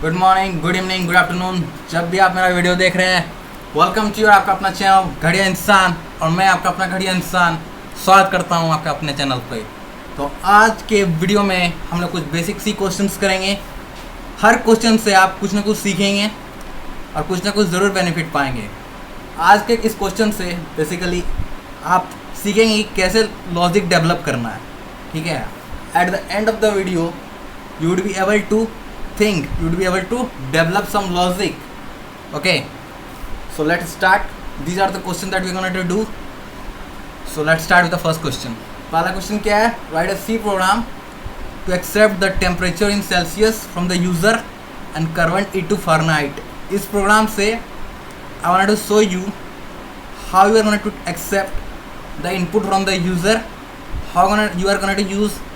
Good morning, good evening, good afternoon, जब भी आप मेरा वीडियो देख रहे हैं, वेलकम टू आपका अपना चैनल घड़िया इंसान। और मैं आपका अपना घड़िया इंसान स्वागत करता हूं आपका अपने चैनल पे। तो आज के वीडियो में हम लोग कुछ बेसिक सी क्वेश्चंस करेंगे। हर क्वेश्चन से आप कुछ ना कुछ सीखेंगे और कुछ ना कुछ ज़रूर बेनिफिट पाएंगे। आज के इस क्वेश्चन से बेसिकली आप सीखेंगे कि कैसे लॉजिक डेवलप करना है। ठीक है, at the end of the video you would be able to think, you would be able to develop some logic. Okay, so let's start. These are the questions that we're going to do. So let's start with the first question. पहला question क्या है? Write a C program to accept the temperature in Celsius from the user and convert it to Fahrenheit. इस programme से I wanted to show you how you are going to accept the input from the user, how you are going to use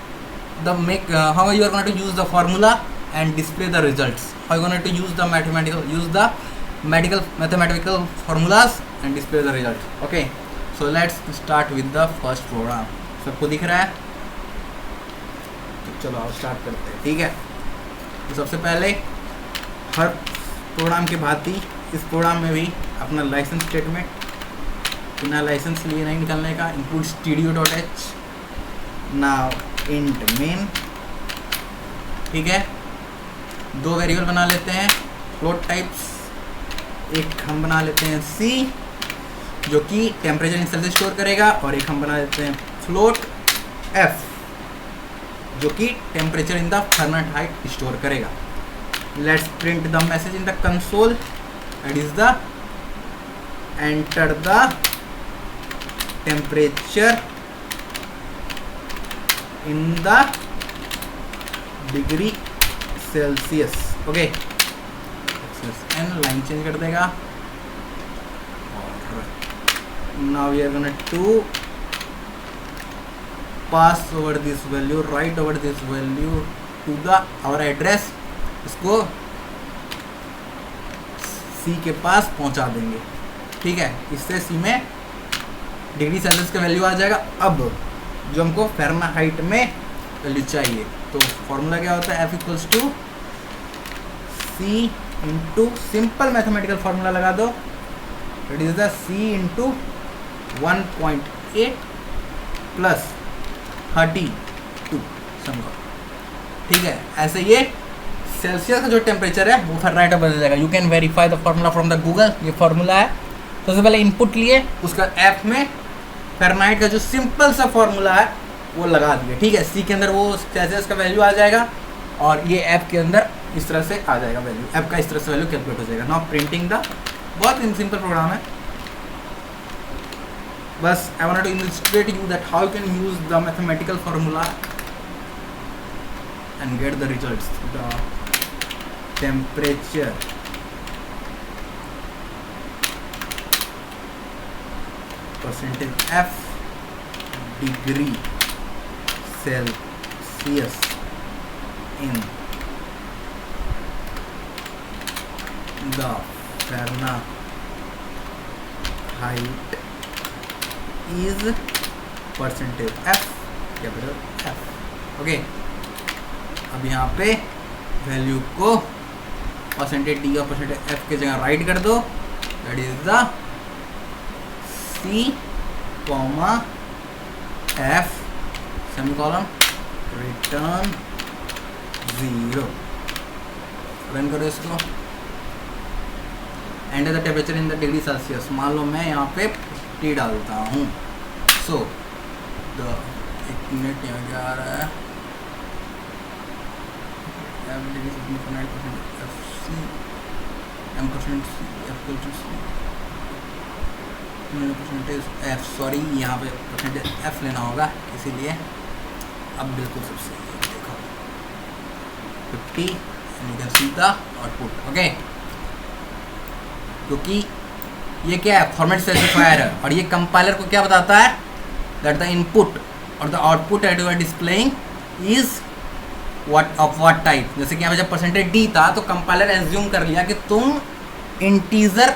how you are going to use the formula and display the results, how you are going to use the mathematical formulas and display the results. Okay, so let's start with the first program. सबको दिख रहा है? तो चलो आओ start करते हैं। ठीक है, तो सबसे पहले हर प्रोग्राम के भांति इस प्रोग्राम में भी अपना लाइसेंस स्टेटमेंट बिना लाइसेंस लिए नहीं निकलने का, include studio.h now int main. ठीक है, दो वेरिएबल बना लेते हैं फ्लोट टाइप्स। एक हम बना लेते हैं सी जो कि टेम्परेचर इन सेल्सियस स्टोर करेगा, और एक हम बना लेते हैं फ्लोट एफ जो कि temperature in the Fahrenheit store करेगा। Let's print the message in the console, that is the enter the temperature in the degree Celsius. Okay, and line change कर देगा। और now we are gonna to pass over this value, write over this value to the our address। इसको C के पास पहुंचा देंगे। ठीक है, इससे C में डिग्री सेल्सियस का वैल्यू आ जाएगा। अब जो हमको फ़ारेनहाइट में वैल्यू चाहिए, तो फॉर्मूला क्या होता है? F equals to C into simple mathematical formula लगा दो, it is the C into 1.8 plus 32 समझो। ठीक है, ऐसे ये सेल्सियस का जो टेम्परेचर है वो फ़ारेनहाइट में बदल जाएगा। You can verify the formula from the Google. ये फार्मूला है, तो सबसे पहले इनपुट लिए, उसका एफ में फ़ारेनहाइट का जो सिंपल सा फॉर्मूला है वो लगा दिया। ठीक है, सी के अंदर वो सेल्सियस का वैल्यू आ जाएगा और ये एफ के अंदर इस तरह से आ जाएगा वैल्यू, एफ का इस तरह से वैल्यू कैलकुलेट हो जाएगा। नाउ प्रिंटिंग द, बहुत सिंपल प्रोग्राम है। बस I want to illustrate you that how you can use the mathematical formula and get the results. The temperature percentage F degree Celsius in the Fahrenheit is percentage F, capital F. Okay, अब यहाँ पे value को percentage D और percentage F के जगह right कर दो, that is the C, F semicolon return 0। Run करो इसको। And the temperature in the degree Celsius, मान लो मैं यहाँ पे टी डालता हूँ। सो द एक मिनट यहाँ क्या आ रहा है, परसेंटेज एफ, सॉरी यहाँ पे परसेंटेज एफ लेना होगा, इसीलिए अब बिल्कुल सब सही है। देखो 50 and you can see the output. Okay, क्योंकि ये क्या है? फॉर्मेट स्पेसिफायर है, और ये कंपाइलर को क्या बताता है? दैट द इनपुट और the output that you are displaying is what of what type. जैसे कि यहाँ पे जब परसेंटेज डी था तो कंपाइलर एज्यूम कर लिया कि तुम इंटीजर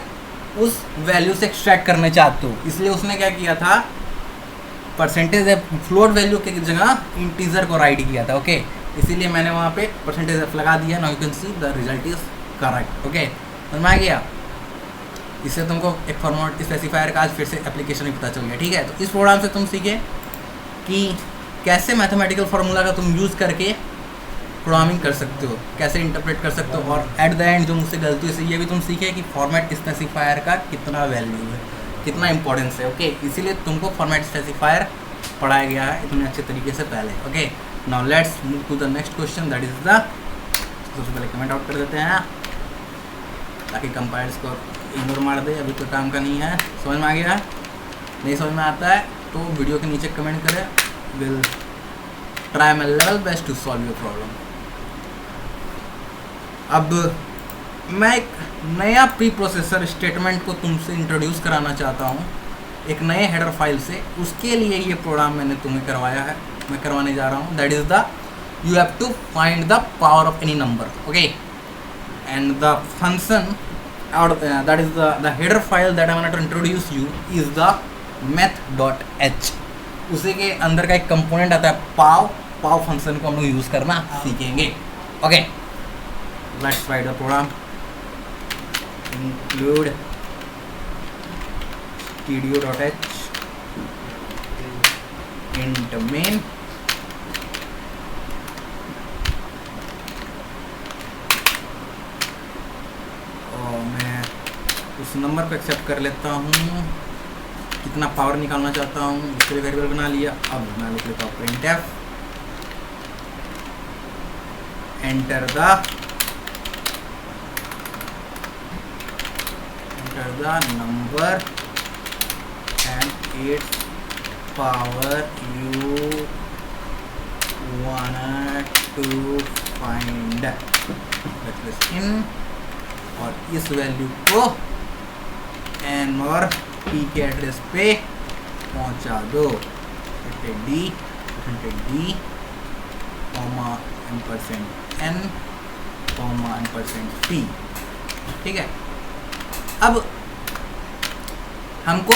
उस वैल्यू से एक्सट्रैक्ट करने चाहते हो, इसलिए उसने क्या किया था? परसेंटेज फ्लोट वैल्यू की जगह इंटीजर को राइट किया था। ओके, इसीलिए मैंने वहाँ पे परसेंटेज एफ लगा दिया। Now you can see the result is correct. Okay, समझ में आ गया। इससे तुमको एक फॉर्मेट स्पेसिफायर का आज फिर से एप्लीकेशन भी पता चल गया। ठीक है, तो इस प्रोग्राम से तुम सीखे कि कैसे मैथमेटिकल फार्मूला का तुम यूज़ करके प्रोग्रामिंग कर सकते हो, कैसे इंटरप्रेट कर सकते हो, और एट द एंड जो मुझसे गलती हुई ये भी तुम सीखे कि फॉर्मेट स्पेसिफायर का कितना वैल्यू है, कितना इंपॉर्टेंस है। ओके, इसीलिए तुमको फॉर्मेट स्पेसिफायर पढ़ाया गया है इतने अच्छे तरीके से पहले। Okay, now let's move to the next question, that is the, सबसे पहले कमेंट आउट कर देते हैं ताकि कंपाइलर्स को इग्नोर मार दे, अभी कोई काम का नहीं है। समझ में आ गया? नहीं समझ में आता है तो वीडियो के नीचे कमेंट करें, will try my level best to solve your problem. अब मैं एक नया प्री प्रोसेसर स्टेटमेंट को तुमसे इंट्रोड्यूस कराना चाहता हूँ एक नए हेडर फाइल से। उसके लिए ये प्रोग्राम मैंने तुम्हें करवाया है, मैं करवाने जा रहा हूँ। That is the, you have to find the power of any number. Okay, and the function और that is the header file that I want to introduce you is the math.h। उसी के अंदर का एक कंपोनेंट आता है पाव function को हम लोग यूज़ करना सीखेंगे। Okay, let's write the program. Include studio.h int main और मैं उस नंबर को एक्सेप्ट कर लेता हूँ, कितना पावर निकालना चाहता हूँ उसके लिए वेरिएबल बना लिया। अब मैं लिख लेता हूँ printf enter the number and its power you wanted to find, that is in, और इस वैल्यू को n और p के एड्रेस पे पहुंचा दो। d %n %p। ठीक है, अब हमको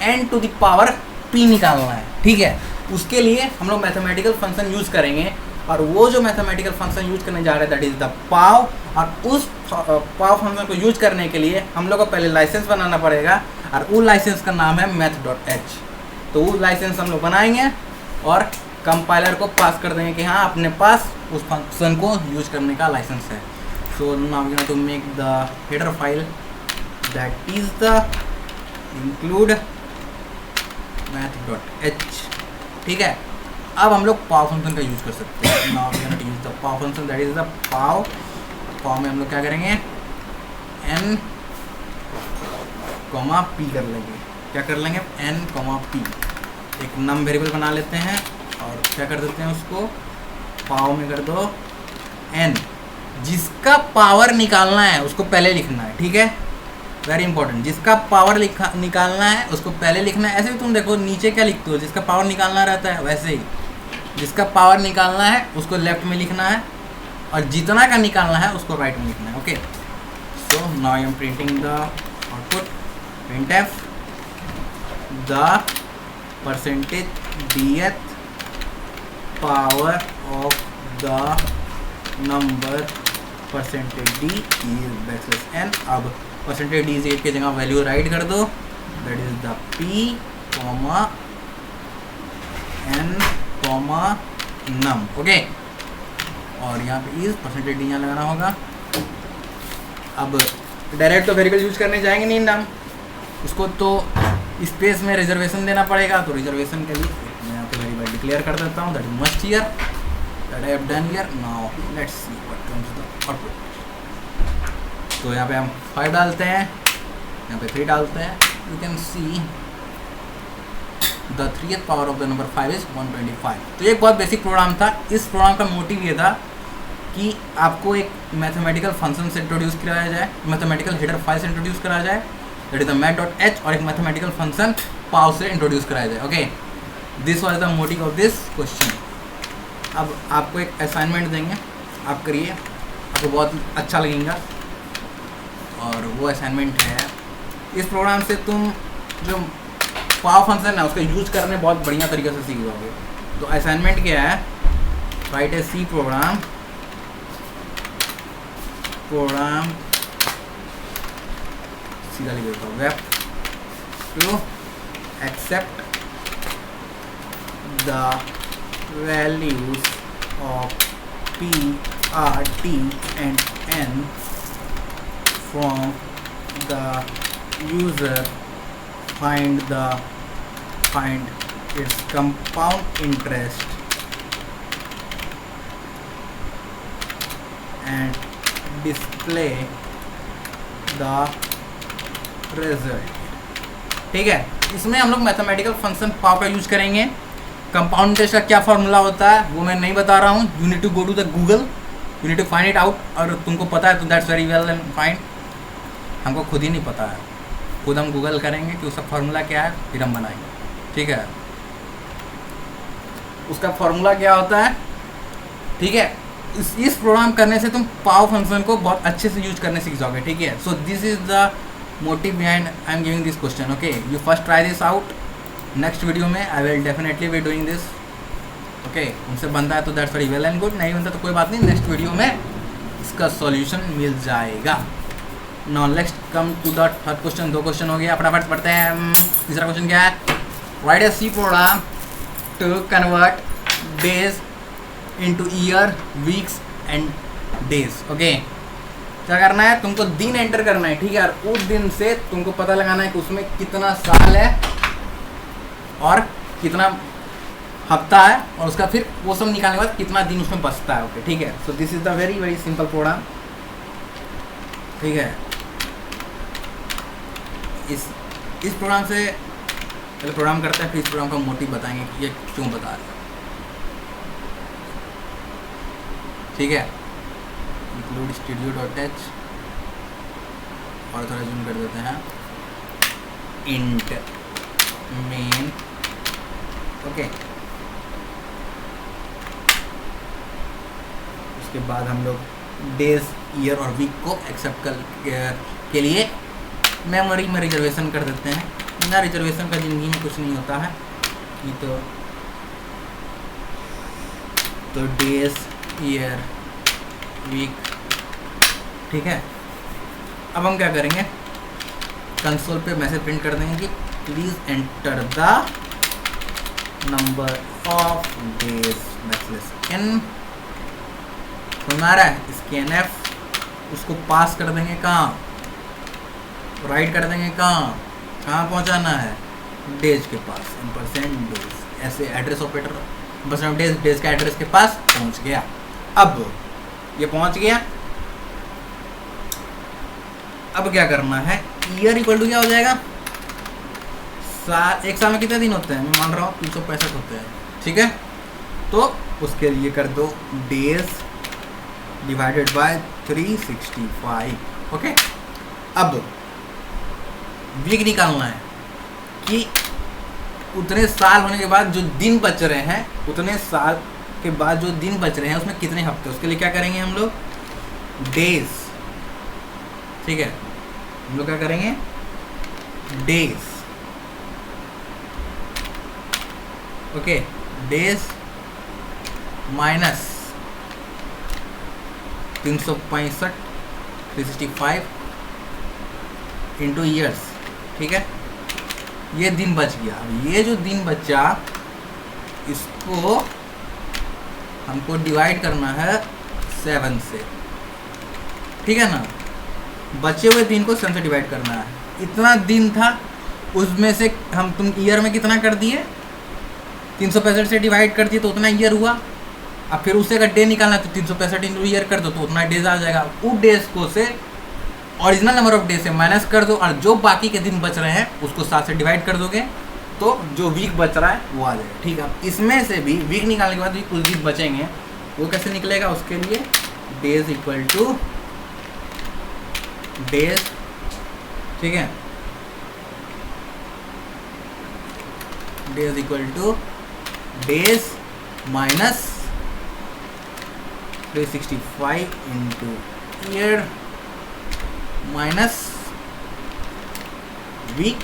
n to the power p निकालना है। ठीक है, उसके लिए हम लोग मैथमेटिकल फंक्शन यूज करेंगे, और वो जो मैथमेटिकल फंक्शन यूज करने जा रहे हैं दैट इज द पाव। और उस पाव फंक्शन को यूज करने के लिए हम लोग को पहले लाइसेंस बनाना पड़ेगा, और वो लाइसेंस का नाम है math.h। तो वो लाइसेंस हम लोग बनाएंगे और कंपाइलर को पास कर देंगे कि हाँ अपने पास उस फंक्शन को यूज करने का लाइसेंस है। So now we have to make the header file that is the include math.h। ठीक है, अब हम लोग पाव फंक्शन का यूज कर सकते हैं। Now we have to use the pow function that is the pow में हम लोग क्या करेंगे, n, p कर लेंगे। क्या कर लेंगे, n, p। एक नम वेरिएबल बना लेते हैं और क्या कर देते हैं उसको पाव में कर दो n। जिसका पावर निकालना है उसको पहले लिखना है। ठीक है, वेरी इंपॉर्टेंट, जिसका पावर निकालना है उसको पहले लिखना है। ऐसे भी तुम देखो नीचे क्या लिखते हो, जिसका पावर निकालना रहता है वैसे ही जिसका पावर निकालना है उसको लेफ्ट में लिखना है, और जितना का निकालना है उसको राइट में लिखना है। Okay, so now I am printing the output, printf the %dth power of the number %d is n। अब %d के जगह वैल्यू राइट कर दो, that is the p, n, num। Okay, और यहाँ पे इज %d यहाँ लगाना होगा। अब डायरेक्ट तो वेरिएबल यूज करने जाएंगे नहीं num, उसको तो स्पेस में रिजर्वेशन देना पड़ेगा। तो रिजर्वेशन के लिए मैं यहाँ पे वेरिएबल डिक्लेयर कर देता हूँ, that is must here, that I have done here. Now let's see what comes the output. तो यहाँ पे हम 5 डालते हैं, यहाँ पे 3 डालते हैं। You can see the 3th power of the number 5 is 125। तो ये एक बहुत बेसिक प्रोग्राम था। इस प्रोग्राम का मोटिव ये था कि आपको एक मैथमेटिकल फंक्शन से इंट्रोड्यूस कराया जाए, मैथमेटिकल हेडर फाइल से इंट्रोड्यूस कराया जाए दैट इज द math.h, और एक मैथमेटिकल फंक्शन पाव से इंट्रोड्यूस कराया जाए। Okay, this was the motive of this question. अब आपको एक असाइनमेंट देंगे, आप करिए, आपको बहुत अच्छा लगेगा। और वो असाइनमेंट है, इस प्रोग्राम से तुम जो पाव फंक्शन है उसका यूज करने बहुत बढ़िया तरीके से सीख जाओगे। तो असाइनमेंट क्या है, राइट ए सी प्रोग्राम सीधा लिख देता हूँ, we've to accept the values of P, R, T and N from the user, find its compound interest and display the result। ठीक है, इसमें हम लोग मैथमेटिकल फंक्शन पाव का यूज करेंगे। कंपाउंड इंटरेस्ट का क्या फॉर्मूला होता है वो मैं नहीं बता रहा हूँ, you need to go to the Google, you need to find it out. और तुमको पता है तो that's very well and fine, हमको खुद ही नहीं पता है, खुद हम गूगल करेंगे कि उसका फार्मूला क्या है, फिर हम बनाएंगे। ठीक है, उसका फार्मूला क्या होता है। ठीक है, इस प्रोग्राम करने से तुम पाव फंक्शन को बहुत अच्छे से यूज करने सीख जाओगे। ठीक है, so this is the motive behind I am giving this question. Okay, you first try this out, next video में I will definitely be doing this. Okay, उनसे बनता है तो that's very well and good, नहीं बनता तो कोई बात नहीं, नेक्स्ट वीडियो में इसका सॉल्यूशन मिल जाएगा। Now next come to the third question. 2 question हो गया, फटाफट पढ़ते हैं। तीसरा क्वेश्चन क्या है, write a C program to convert days into year, weeks and days. Okay, क्या करना है, तुमको दिन एंटर करना है। ठीक है, और उस दिन से तुमको पता लगाना है कि उसमें कितना साल है और कितना हफ्ता है, और उसका फिर वो सब निकालने के बाद कितना दिन उसमें बचता है। ओके, ठीक है, so this is the very very simple program. ठीक है, इस प्रोग्राम से पहले प्रोग्राम करते हैं, फिर इस प्रोग्राम का मोटिव बताएंगे कि ये क्यों बता रहे हैं। ठीक है, इंक्लूड studio.h और थोड़ा जूम कर देते हैं, इंट मेन। ओके, उसके बाद हम लोग डेज, ईयर और वीक को एक्सेप्ट के लिए मेमोरी में रिजर्वेशन कर देते हैं। बिना रिजर्वेशन का ज़िंदगी में कुछ नहीं होता है। ये तो डेज, ईयर, वीक। ठीक है, अब हम क्या करेंगे, कंसोल पे मैसेज प्रिंट कर देंगे कि please enter the number of days n। हमारा स्कैनf, उसको पास कर देंगे कहाँ, राइट कर देंगे कहाँ पहुँचाना है, डेज के पास, %डेज, ऐसे एड्रेस ऑपरेटर बस डेज का एड्रेस के पास पहुँच गया। अब ये पहुँच गया, अब क्या करना है, ईयर इक्वल टू क्या हो जाएगा, एक साल में कितने दिन होते हैं, मैं मान रहा हूँ 365 होते हैं। ठीक है, तो उसके लिए कर दो डेज डिवाइडेड बाय 365। ओके, अब वीक निकालना है कि उतने साल होने के बाद जो दिन बच रहे हैं, उतने साल के बाद जो दिन बच रहे हैं उसमें कितने हफ्ते। उसके लिए क्या करेंगे हम लोग, डेज। ठीक है, हम लोग क्या करेंगे, days. Okay, days minus 365 365 into years. ठीक है, ये दिन बच गया। अब ये जो दिन बचा इसको हमको डिवाइड करना है 7 से। ठीक है ना, बचे हुए दिन को 7 से डिवाइड करना है। इतना दिन था, उसमें से तुम ईयर में कितना कर दिए, 365 से डिवाइड कर दिए तो उतना ईयर हुआ। अब फिर उससे अगर डे निकालना है तो 365 इंटू ईयर कर दो तो उतना डेज आ जाएगा। उस डेज को से ओरिजिनल नंबर ऑफ डेज से माइनस कर दो, और जो बाकी के दिन बच रहे हैं उसको 7 से डिवाइड कर दोगे तो जो वीक बच रहा है वो आ जाएगा। ठीक है, इसमें से भी वीक निकालने के बाद भी कुछ दिन बचेंगे, वो कैसे निकलेगा, उसके लिए डेज इक्वल टू डेज। ठीक है, days equal to days minus 365 into year minus week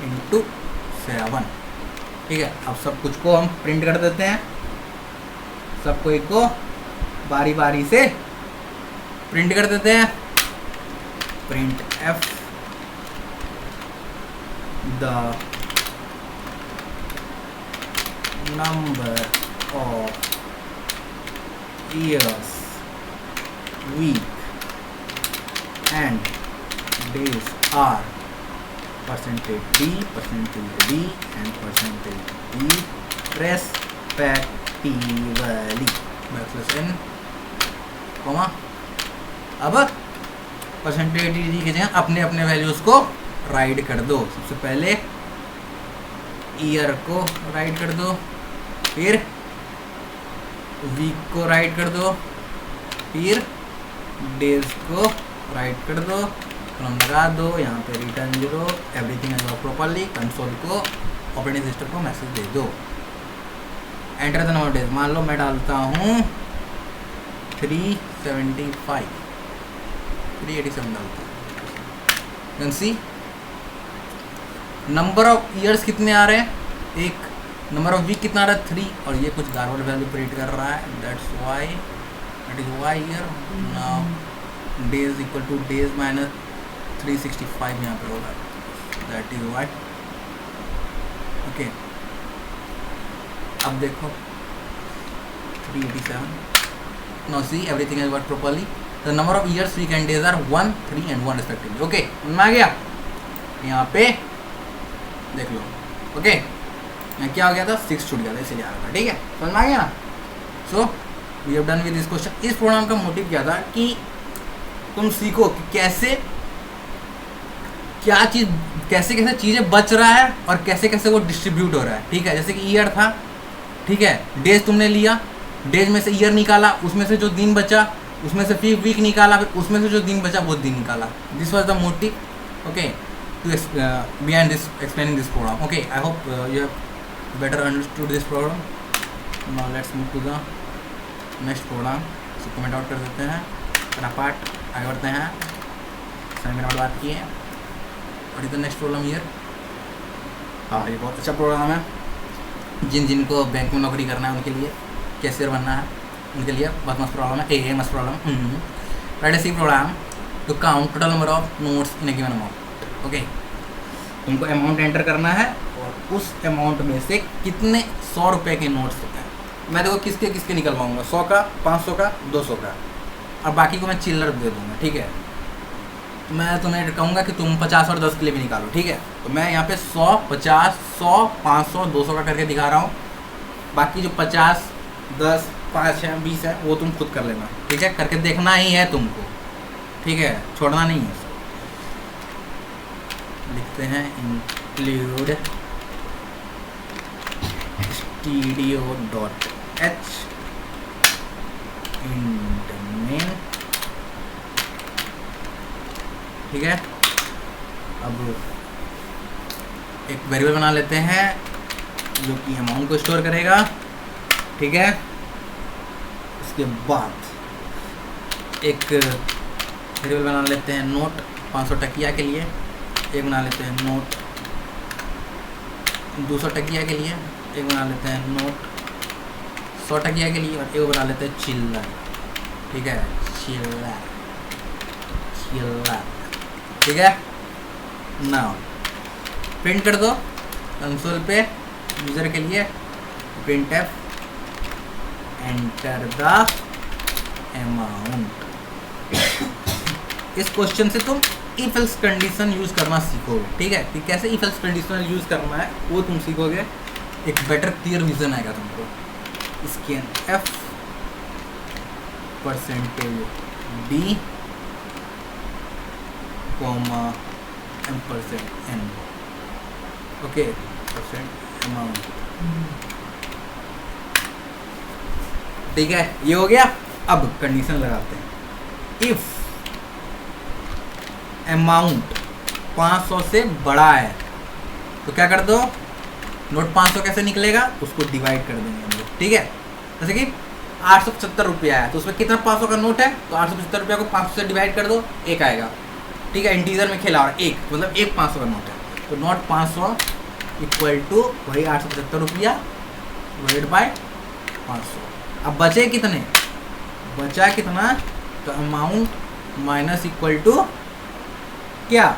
into 7। ठीक है, अब सब कुछ को हम प्रिंट कर देते हैं। सबको एक को बारी बारी से प्रिंट कर देते हैं। Print F the number of years week and days are percentage d and percentage d respectively n comma. अब परसेंटेज डी की जगह अपने अपने वैल्यूज को राइट कर दो। सबसे पहले ईयर को राइट कर दो, फिर वीक को राइट कर दो, फिर डेज को राइट कर दो, कॉलम लगा दो, यहाँ पे return 0, everything is work properly, console को ऑपरेटिंग सिस्टम को मैसेज दे दो। एंटर द नंबर डेज, मान लो मैं डालता हूँ 387 डालता हूँ। Can see number of years कितने आ रहे हैं, एक नंबर ऑफ वीक कितना आ रहा है 3, और ये कुछ गारवल वैल्यू प्रिंट कर रहा है, that's why that is why here. Now days equal to days minus 365 यहाँ पे होगा, दैट इज वाई। ओके, अब देखो 387, now see everything is work properly, the number of years week and days are 1, 3 and 1 respectively. Okay, समझ में आ गया? यहाँ पे देख लो। ओके, यहाँ क्या हो गया था, 6 छूट गया था, इसलिए आ रहा था। ठीक है, समझ में आ गया ना? So we have done with this question. इस प्रोग्राम का मोटिव क्या था कि तुम सीखो कि कैसे क्या चीज़, कैसे कैसे चीज़ें बच रहा है और कैसे कैसे वो डिस्ट्रीब्यूट हो रहा है। ठीक है, जैसे कि ईयर था, ठीक है, डेज तुमने लिया, डेज में से ईयर निकाला, उसमें से जो दिन बचा, उसमें से फिर वीक निकाला, फिर उसमें से जो दिन बचा वो दिन निकाला। This was the motive, okay, to behind this explaining this program. Okay, I hope you have better understood this program. Now let's move to the next program. So comment out कर देते हैं, पार्ट आगे बढ़ते हैं। Sir मैंने बात की है और इधर नेक्स्ट प्रोग्राम ईयर। हाँ, ये बहुत अच्छा प्रोग्राम है। जिनको बैंक में नौकरी करना है उनके लिए, कैशियर बनना है उनके लिए बहुत मस्त प्रॉब्लम है। ए मस्त problem. Write, C program to count total number of notes in a given amount. Okay, तुमको अमाउंट एंटर करना है और उस अमाउंट में से कितने 100 रुपये के नोट्स होते हैं। मैं देखो किसके किसके निकलवाऊंगा, 100 का, 500 का, 200 का, और बाकी को मैं चिल्लर दे दूंगा। ठीक है, मैं तुम्हें कहूँगा कि तुम 50 और 10 के लिए भी निकालो। ठीक है, तो मैं यहाँ पे 100, 50, 100, 500, 200 का करके दिखा रहा हूँ। बाकी जो 50, 10, 5 है, 20 है, वो तुम खुद कर लेना। ठीक है, करके देखना ही है तुमको। ठीक है, छोड़ना नहीं है। लिखते हैं include studio.h int main। ठीक है, अब एक वेरिएबल बना लेते हैं जो कि अमाउंट को स्टोर करेगा। ठीक है, उसके बाद एक वेरिएबल बना लेते हैं नोट 500 टकिया के लिए, एक बना लेते हैं नोट 200 टकिया के लिए, एक बना लेते हैं नोट 100 टकिया के लिए, और एक बना लेते हैं चिल्लर। ठीक है, चिल्लर। ठीक है, नाउ प्रिंट कर दो कंसोल पे यूज़र के लिए, print F enter the amount. इस क्वेश्चन से तुम इफ एल्स कंडीशन यूज़ करना सीखोगे। ठीक है, कि कैसे इफ एल्स कंडीशन यूज़ करना है वो तुम सीखोगे, एक बेटर क्लियर विजन आएगा तुमको। इसके F percentage D comma %n। Okay, percent amount. ठीक है, ये हो गया। अब कंडीशन लगाते हैं, इफ अमाउंट 500 से बड़ा है तो क्या कर दो, नोट 500 कैसे निकलेगा उसको डिवाइड कर देंगे हम लोग। ठीक है, जैसे कि 875 रुपया है तो उसमें कितना 500 का नोट है, तो 875 रुपया को 500 से डिवाइड कर दो, 1 आएगा। ठीक है, इंटीजर में खेला और 1 मतलब 1 500 का नोट है, तो नोट 500 इक्वल टू वही 875 रुपया डिवाइड बाय 500। अब बचे कितने, बचा कितना, तो अमाउंट माइनस इक्वल टू क्या,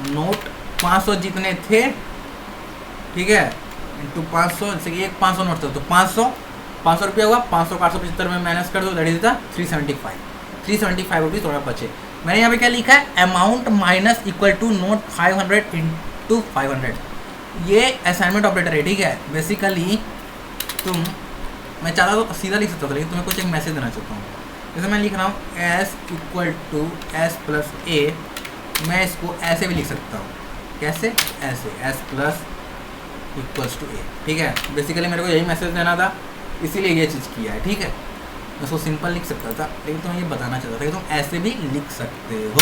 नोट 500 जितने थे, ठीक है, इंटू 500, जैसे कि एक 500 नोट था तो 500 रुपया हुआ, 500 का 875 में माइनस कर दो, दैट इज द 375 रुपीज़ थोड़ा बचे। मैंने यहाँ पे क्या लिखा है, amount minus equal to note 500 into 500, ये असाइनमेंट ऑपरेटर है, ठीक है। बेसिकली तुम, मैं चाहता तो सीधा लिख सकता था, लेकिन तुम्हें कुछ एक मैसेज देना चाहता हूँ। जैसे मैं लिख रहा हूँ S equal to S plus A, मैं इसको ऐसे भी लिख सकता हूँ, कैसे, ऐसे S plus equals to A, ठीक है। बेसिकली मेरे को यही मैसेज देना था, इसीलिए ये चीज़ किया है, ठीक है। मैं उसको सिंपल लिख सकता था, लेकिन तुम्हें ये बताना चाहता था कि तुम ऐसे भी लिख सकते हो।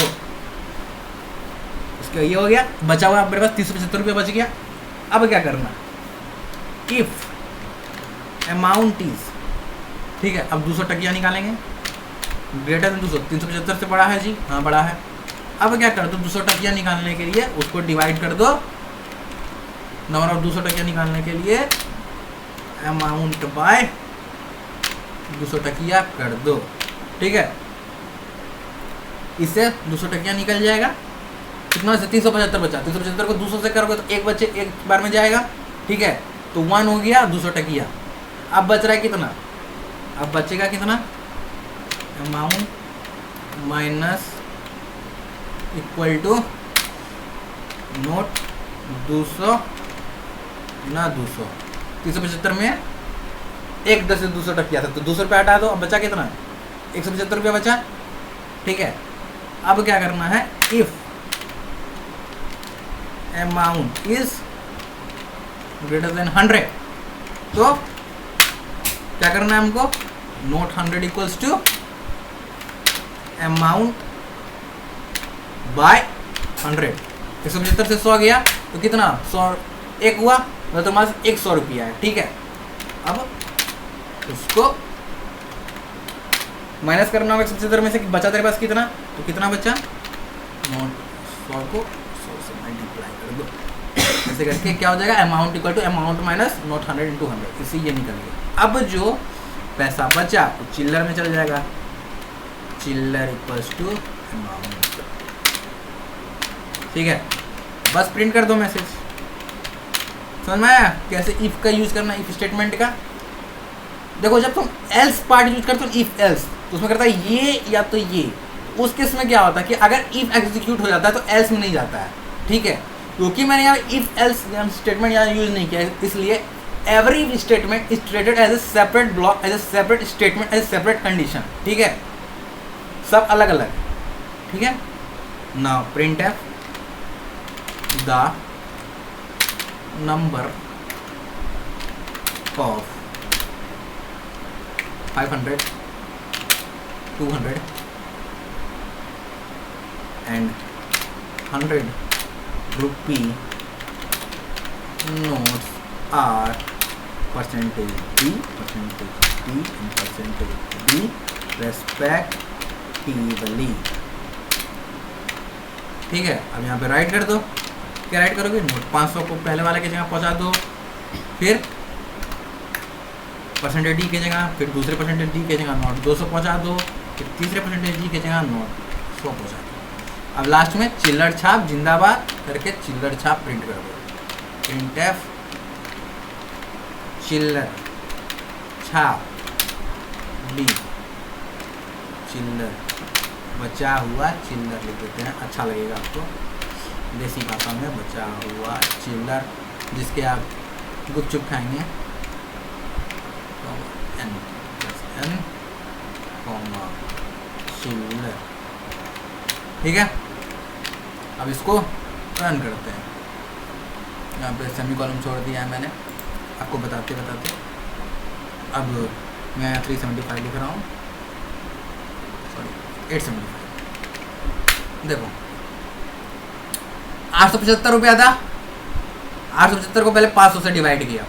इसका ये हो गया, बचा हुआ मेरे पास 375 रुपया बच गया। अब क्या करना, इफ अमाउंट इज, ठीक है, अब 200 टकिया निकालेंगे, ग्रेटर देन 200, 375 से बड़ा है जी, हाँ बड़ा है। अब क्या कर दो, 200 टकिया निकालने के लिए उसको डिवाइड कर दो, नंबर ऑफ 200 टकिया निकालने के लिए अमाउंट बाय 200 टकिया कर दो, ठीक है। इससे 200 टकिया निकल जाएगा, कितना से 375 बचा, 375 को 200 से करोगे तो एक बच्चे एक बार में जाएगा, ठीक है, तो 1 हो गया 200 टकिया। अब बच रहा है कितना, अब बचेगा कितना, amount minus equal to note 200 ना 200, 375 में एक 10 से 200 टकिया था, तो 200 रुपया हटा दो, अब बचा कितना, 175 रुपया बचा, ठीक है। अब क्या करना है, if amount is greater than 100, तो क्या करना है हमको, note 100 equals to amount by 100। 175 से 100 गया तो कितना, 100 एक हुआ, तो तुम्हारे पास 100 रुपया है, ठीक है। अब उसको माइनस करना होगा 175 में से, बचा तेरे पास कितना, तो कितना बचा, नोट 100 को 100 से मल्टीप्लाई कर दो, ऐसे करके क्या हो जाएगा, amount equal to amount minus note 100 into 100, इससे ये निकल गया। अब जो पैसा बचा तो चिल्लर में चल जाएगा, चिल्लर इक्वल्स टू अमाउंट, ठीक है। बस प्रिंट कर दो मैसेज, समझ में आया कैसे इफ का यूज करना, इफ स्टेटमेंट का। देखो जब तुम एल्स पार्ट यूज करते हो, इफ एल्स, तो उसमें करता है ये या तो ये, उस केस में क्या होता है कि अगर इफ एग्जीक्यूट हो जाता है तो एल्स में नहीं जाता है, ठीक है। क्योंकि मैंने यहाँ इफ एल्स स्टेटमेंट यहाँ यूज नहीं किया, इसलिए every statement is treated as a separate block, as a separate statement, as a separate condition, ठीक है, सब अलग अलग, ठीक है। Now print F the number of 500, 200 and 100 rupee notes are percentage D and percentage D respectively, ठीक है। अब यहाँ पे राइट कर दो, क्या राइट करोगे, नोट 500 को पहले वाले की जगह पहुंचा दो, फिर परसेंटेज डी की जगह, फिर दूसरे परसेंटेज डी की जगह नोट 200 पहुंचा दो, फिर तीसरे परसेंटेज डी की जगह नोट 100 पहुंचा दो। अब लास्ट में चिल्लर छाप जिंदाबाद करके चिल्लर छाप प्रिंट कर दो, प्रिंट एफ चिल्लर छाप डी, चिल्लर बचा हुआ चिल्लर लिख देते हैं, अच्छा लगेगा आपको, देसी भाषा में बचा हुआ चिल्लर, जिसके आप गुपचुप खाएंगे, एन कॉमा चिल्लर, ठीक है। अब इसको रन करते हैं, यहाँ पे सेमी कॉलम छोड़ दिया है मैंने आपको बताते बताते। अब मैं 375 लिख रहा हूँ, सॉरी 875, देखो 875 रुपया था, 875 को पहले 500 से डिवाइड किया,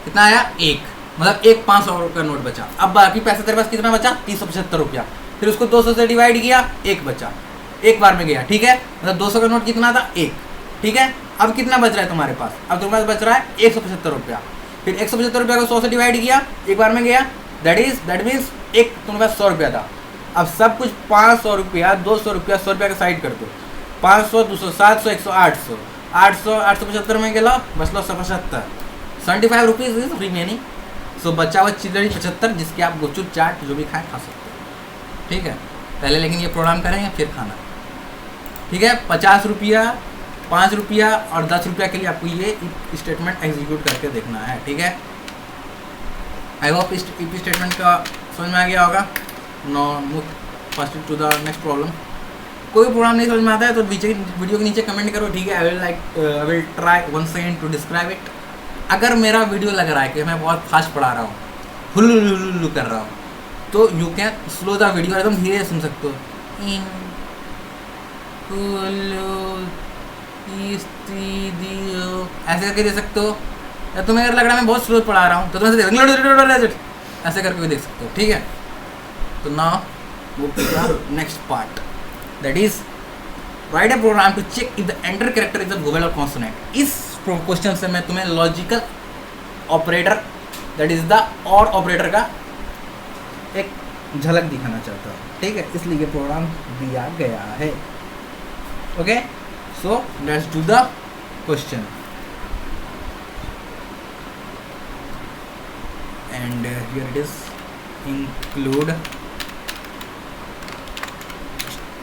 कितना आया, एक, मतलब एक 500 का नोट बचा। अब बाकी पैसा तेरे पास कितना बचा, 375 रुपया, फिर उसको 200 से डिवाइड किया, एक बचा, एक बार में गया, ठीक है, मतलब 200 का नोट कितना था, एक, ठीक है। अब कितना बच रहा है तुम्हारे पास, अब तुम्हारे पास बच रहा है 175 रुपया, फिर 175 को 100 से डिवाइड किया, एक बार में गया, दैट मीन्स एक तुम्हारे पास 100 रुपया था। अब सब कुछ 500 रुपया, 200 रुपया, 100 रुपया का साइड कर दो, 500, 200, 700, 100, 800, 875 में गेला बस लो 75, 75 रुपीज़ इज रिमेनिंग। सो बचा हुआ चिल्लड़ी 75, जिसके आप गुपचुप चाट जो भी खाएं खा सकते हो, ठीक है। पहले लेकिन ये प्रोग्राम करेंगे फिर खाना, ठीक है। 50 रुपया, 5 रुपया और 10 रुपया के लिए आपको ये स्टेटमेंट एग्जीक्यूट करके देखना है, ठीक है। आई होप इस स्टेटमेंट का समझ में आ गया होगा। Now move first to the next problem. कोई प्रोग्राम नहीं समझ में आता है तो वीडियो के नीचे कमेंट करो, ठीक है। I will try one second to describe it. अगर मेरा वीडियो लग रहा है कि मैं बहुत फास्ट पढ़ा रहा हूँ, हुल्लू कर रहा हूँ, तो you can slow the video, एकदम धीरे सुन सकते हो। ऐसे करके दे सकते हो, या तुम्हें अगर लग रहा है मैं बहुत स्लो पढ़ा रहा हूँ तो तुम ऐसे करके भी देख सकते हो, ठीक है। तो now move to the next part, that is write a program to check if the enter character is a vowel or consonant. इस क्वेश्चन से मैं तुम्हें logical operator that is the or operator का एक झलक दिखाना चाहता हूँ, ठीक है। इसलिए ये प्रोग्राम दिया गया है, okay. So let's do the question and here it is include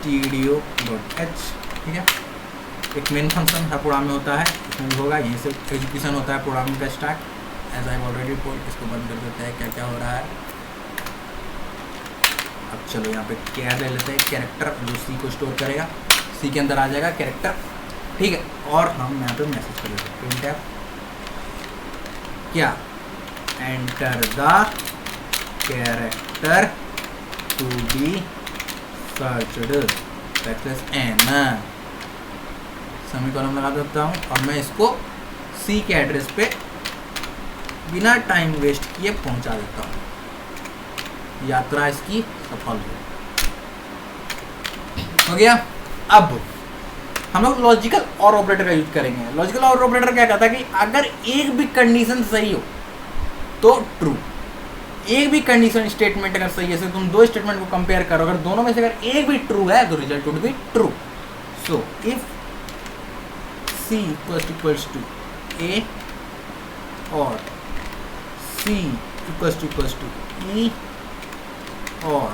stdio.h, ठीक है। एक मेन फंक्शन हर प्रोग्राम में होता है, इसमें भी होगा, यहीं से एग्जीक्यूशन होता है प्रोग्रामिंग का start. As I already told, इसको बंद कर देते हैं, क्या क्या हो रहा है। अब चलो यहाँ पे क्या ले लेते हैं, कैरेक्टर जो सी को स्टोर करेगा, सी के अंदर आ जाएगा कैरेक्टर, ठीक है। और हम यहाँ पे मैसेज कर देते हैं प्रिंटफ क्या, enter the character to be searched n, semicolon लगा देता हूँ और मैं इसको सी के एड्रेस पे बिना टाइम वेस्ट किए पहुंचा देता हूँ। यात्रा इसकी सफल हो गया। अब हम लोग लॉजिकल और ऑपरेटर का यूज करेंगे। लॉजिकल और ऑपरेटर क्या कहता है कि अगर एक भी कंडीशन सही हो तो ट्रू, एक भी कंडीशन स्टेटमेंट अगर सही है, जैसे तुम दो स्टेटमेंट को कंपेयर करो, अगर दोनों में से अगर एक भी ट्रू है तो result would be true. So if c equals to a or c equals to e or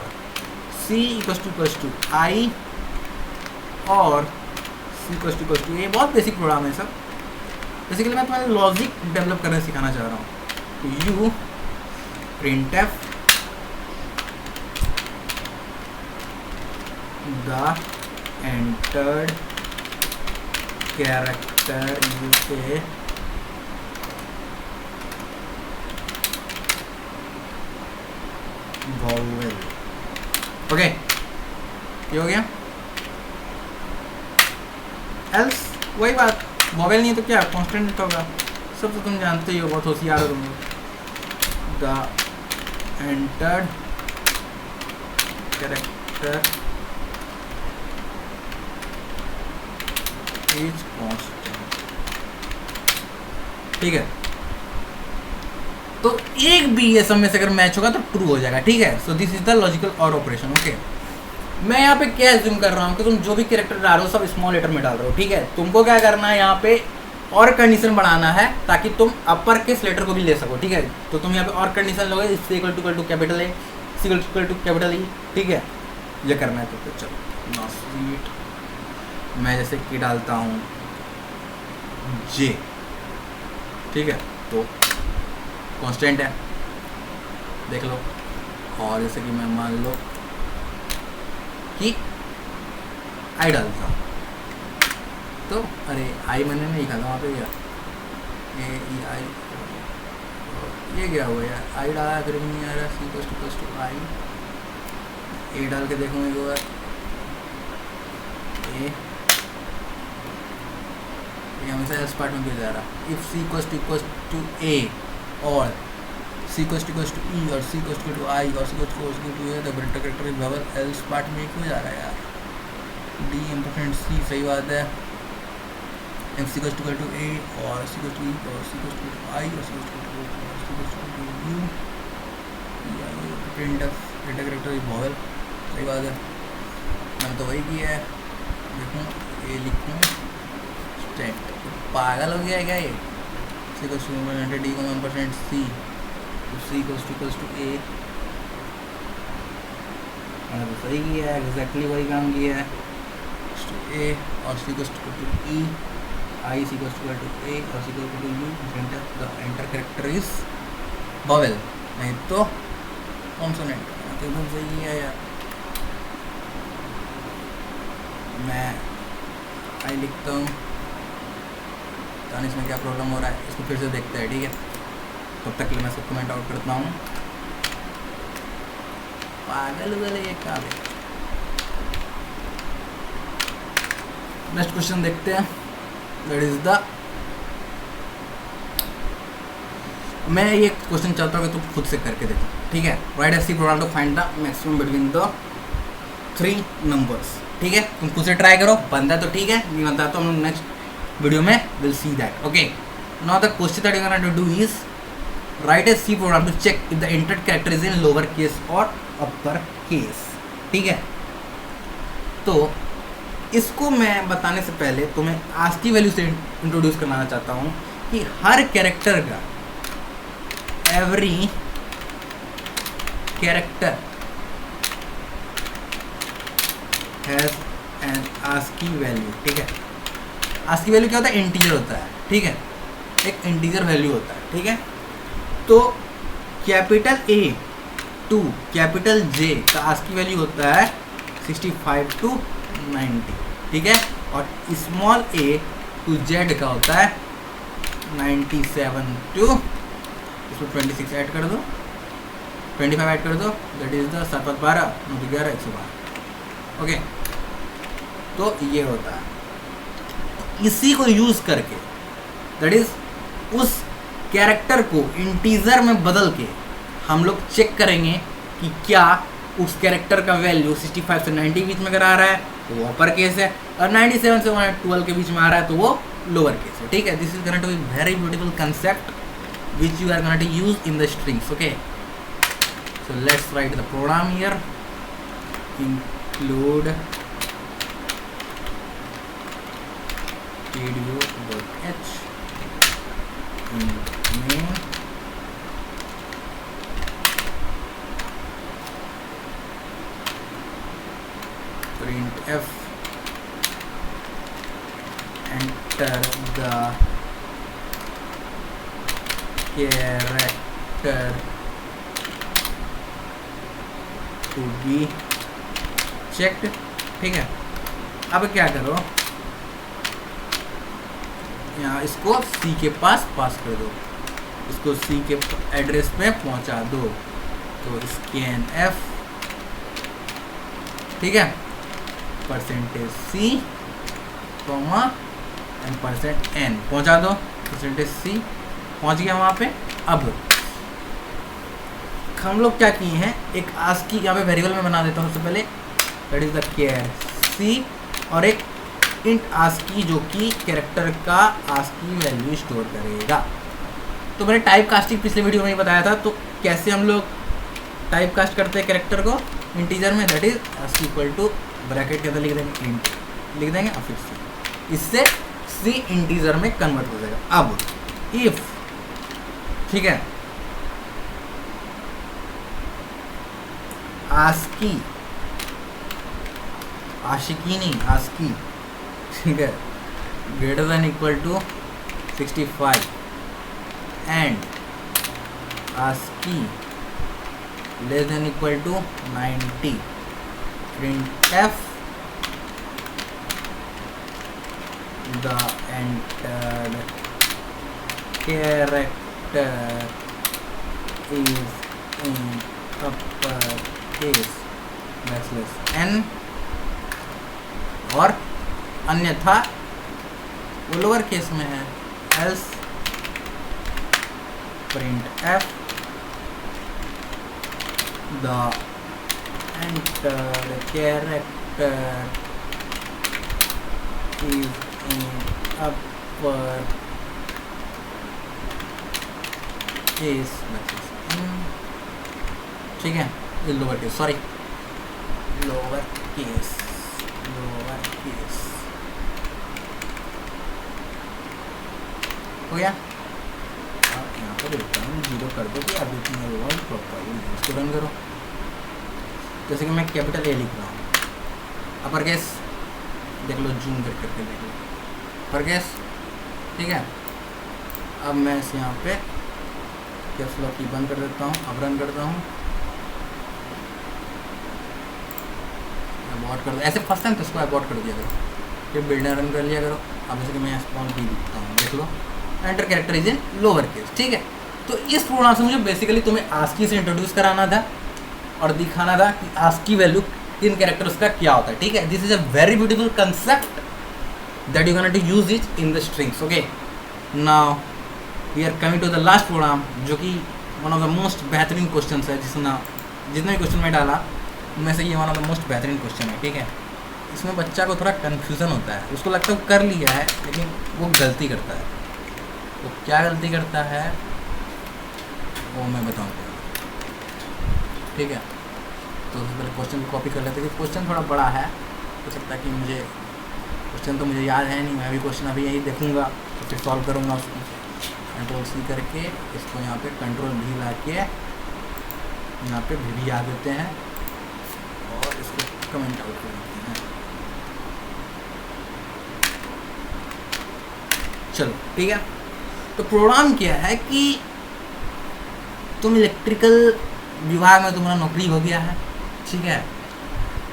c equals to i or c equals to a, बहुत बेसिक प्रोग्राम है सब। बेसिकली मैं तुम्हें लॉजिक डेवलप करना सिखाना चाह रहा हूँ। तो you printf the entered character is a vowel, okay. ये हो गया। एल्स वही बात, वॉवेल नहीं तो क्या कॉन्स्टेंट होगा, सब तो तुम जानते ही हो, बहुत होशियार हो तुम। The entered character is constant, ठीक है। तो एक भी ये सब में से अगर मैच होगा तो ट्रू हो जाएगा, ठीक है। So this is the logical और ऑपरेशन, ओके। मैं यहाँ पे क्या एज्यूम कर रहा हूँ कि तुम जो भी कैरेक्टर डाल रहे हो सब स्मॉल लेटर में डाल रहे हो, ठीक है। तुमको क्या करना है यहाँ पे और कंडीशन बढ़ाना है ताकि तुम अपर केस लेटर को भी ले सको, ठीक है। तो तुम यहाँ पे और कंडीशन लोगे, इससे equal to capital A, equal to capital E, ठीक है। ये करना है तो चलो नॉट स्वीट, मैं जैसे कि डालता हूँ जे, ठीक है, तो कांस्टेंट है, देख लो। और जैसे कि मैं मान लो कि आई डालता हूँ, तो अरे आई मैंने नहीं लिखा था वहाँ पे, क्या ए ई आई, ये क्या हुआ यार, आई डाला फिर नहीं आ रहा, सी इक्वल्स टू आई, ए डाल के देखूँ एक बार, ए हमेशा एल्स पार्ट में क्यों जा रहा। If C equals to A और सी इक्वल्स टू ई और सी इक्वल्स टू आई और C equals to A, the printer character is vowel, else part में क्यों जा रहा है यार। डी एम्परसेंड सी, सही बात है, M C equal to A और सी इक्वल टू ई और सी इक्वल टू आई और सी इक्वल टू ओ और C equal to U, print of data character is vowel. सही बात है, मैंने तो वही किया है। देखूँ ए लिखूँ स्टेट, पागल हो गया है क्या ये? सी इक्वल टू 100 को 1% सी, सी इक्वल टू ए, मैंने तो सही किया है, एग्जैक्टली वही काम किया है। ए और C equal to E, I C equal to A और C equal to U, the enter character is vowel, नहीं तो कॉन्सोनेंट। तो एकदम सही है यार। मैं आई लिखता हूँ, जान इसमें क्या प्रॉब्लम हो रहा है, इसको फिर से देखते हैं, ठीक है? तब तक के लिए मैं इसको कमेंट आउट करता हूँ। पागल हो गए ये काम है। नेक्स्ट क्वेश्चन देखते हैं, दैट इज द, मैं ये क्वेश्चन चाहता हूँ कि तुम खुद से करके देखो, ठीक है? Write a C program to find the maximum between the 3 numbers, ठीक है? तुम खुद से ट्राई करो, बनता है तो ठीक है, नहीं बनता तो हम नेक्स्ट वीडियो में will see that. Okay, now the question that you are going to do is write a C program to check if the entered character is in lower case or upper case, ठीक है? तो इसको मैं बताने से पहले तुम्हें आज की वैल्यू से इंट्रोड्यूस करना चाहता हूँ कि हर कैरेक्टर का, every character has an ASCII value, ठीक है? आस्की वैल्यू क्या होता है? इंटीजर होता है, ठीक है? एक इंटीजर वैल्यू होता है, ठीक है? तो capital A to capital J का आस्की वैल्यू होता है 65 to 90, ठीक है? और स्मॉल ए टू जेड का होता है 97 to, इसमें 26 ऐड कर दो, 25 ऐड कर दो, दैट इज द 7 12 9 11 112। ओके, तो ये होता है। इसी को यूज करके, दैट इज उस कैरेक्टर को इंटीजर में बदल के हम लोग चेक करेंगे कि क्या उस कैरेक्टर का वैल्यू 65 से 90 के बीच में अगर आ रहा है तो वो अपर केस है, और 97 से 112 के बीच में आ रहा है तो वो लोअर केस है, ठीक है? This is going to be very beautiful concept which you are going to use in the strings. Okay, so let's write the program here. Include video.h in main, printf, enter the character to be checked, ठीक है? अब क्या करो, यहाँ इसको C के पास पास कर दो, इसको C के एड्रेस पे पहुंचा दो, तो scanf, ठीक है? %C, %n पहुंचा दो, %C पहुंच गया वहाँ पे। अब हम लोग क्या किए हैं, एक आस्की यहाँ पे वेरिएबल में बना देता हूँ सबसे पहले, that is the care see, और एक इंट आस्की जो कि कैरेक्टर का आस्की वैल्यू स्टोर करेगा। तो मैंने टाइप कास्टिंग पिछले वीडियो में ही बताया था, तो कैसे हम लोग टाइप कास्ट करते हैं कैरेक्टर को इंटीजर में, that is ASCII equal to bracket के अंदर लिख देंगे इंट, लिख देंगे और फिर सी, इससे सी इंटीजर में कन्वर्ट हो जाएगा। अब इफ, ठीक है, आस्की, आशिकी नहीं आस्की, ठीक है, greater than equal to 65 and ASCII less than equal to 90, printf the entered character is in uppercase /n, और अन्यथा वो लोअर केस में है, else printf the entered character is in upper case, ठीक है, ये lower case, sorry lower case, हो गया। आप यहाँ पर रिटर्न 0 कर दो कि अभी तुम्हें वर्ड प्रॉपर इसको रन करो। जैसे कि मैं कैपिटल ए लिख रहा हूँ, अपर केस देख लो, जूम करके देख लो, अपर केस, ठीक है। अब मैं इस यहाँ पे कैप्स लॉक की बंद कर देता हूँ, अब रन करता हूँ, अबॉर्ट कर दो। ऐसे फर्स्ट टाइम तो इसको अबॉर्ट कर दिया करो, फिर बिल्डर रन कर लिया करो। अब जैसे कि मैं स्पॉन भी लिखता हूँ, देख लो, enter character is in lower case, ठीक है। तो इस प्रोग्राम से मुझे बेसिकली तुम्हें आस्की से इंट्रोड्यूस कराना था और दिखाना था कि आस्की वैल्यू इन कैरेक्टर्स का क्या होता है, ठीक है। This is a very beautiful concept that you gonna to use it in the strings, okay. Now we are coming to the last program, जो कि वन ऑफ द मोस्ट बेहतरीन question है, जितने भी क्वेश्चन मैं डाला उनमें से ये वन ऑफ द मोस्ट बेहतरीन क्वेश्चन है, ठीक है। इसमें बच्चा को थोड़ा कन्फ्यूज़न होता है, उसको लगता है वो कर लिया है, लेकिन वो गलती करता है। वो क्या गलती करता है वो मैं बताऊँगा, ठीक है। तो उससे पहले क्वेश्चन को कॉपी कर लेते हैं, क्वेश्चन थोड़ा बड़ा है, हो सकता है कि मुझे क्वेश्चन तो मुझे याद है नहीं, मैं भी क्वेश्चन अभी यही देखूँगा तो फिर सॉल्व करूँगा उसको। कंट्रोल सी करके इसको यहाँ पे कंट्रोल भी ला के यहाँ पे भी आ देते हैं और इसको कमेंट आउट कर देते हैं। चलो ठीक है, तो प्रोग्राम क्या है कि तुम इलेक्ट्रिकल विभाग में तुम्हारा नौकरी हो गया है, ठीक है।